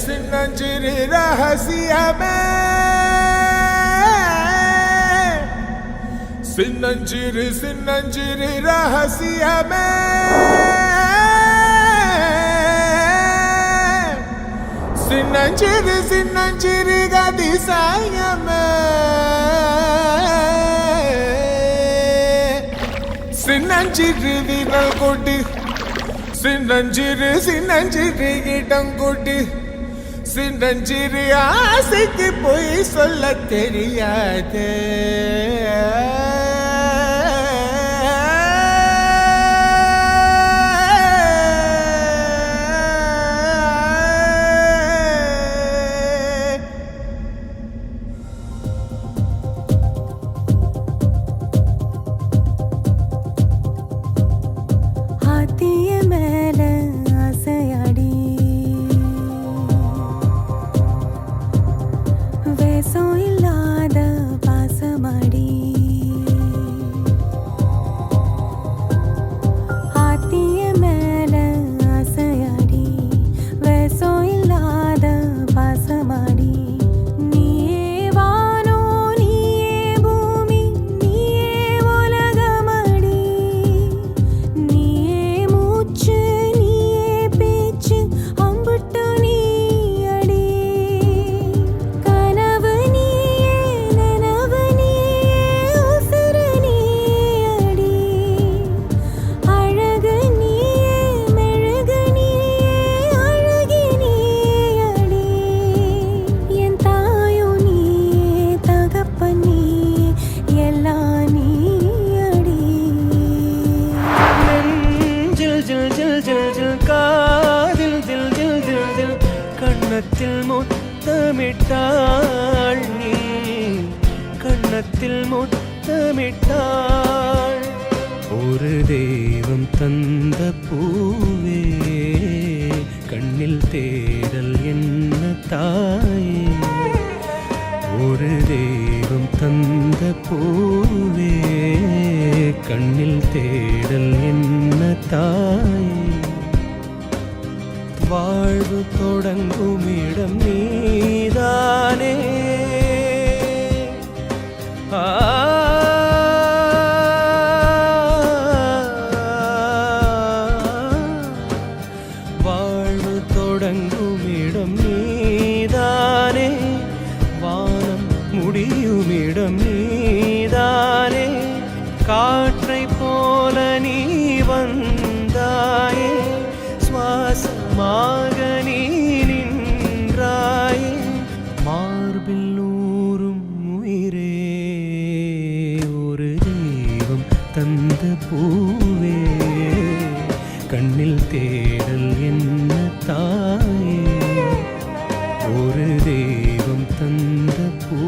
சின்னஞ்சிறு ரகசியமே சின்னஞ்சிறு சின்னஞ்சிறு ரகசியமே சின்னஞ்சிறு சின்னஞ்சிறு அதிசயமே சின்னஞ்சிறு விரல் கொண்டு சின்னஞ்சிறு சின்னஞ்சிறு இடம் கொண்டு சின்னஞ்சிறு ஆசைக்கு போய் சொல்ல தெரியாது கண்ணத்தில் முத்தமிட்டாள் நீ கண்ணத்தில் முத்தமிட்டாள் ஒரு தெய்வம் தந்த பூவே கண்ணில் தேடல் என்ன தாயே ஒரு தெய்வம் தந்த பூவே கண்ணில் தேடல் என்ன தாயே வாழ்வு தொடங்கும் இடம் நீதானே வாழ்வு தொடங்கும் இடம் நீதானே வானம் முடியும் இடம் நீதானே காற்றை போல நீ வந்தாயே சுவாசமாக நீ நின்றாயே மார்பில் நூறும் உயிரே ஒரு தெய்வம் தந்த பூவே கண்ணில் தேடல் என்ன தாயே ஒரு தெய்வம் தந்த பூ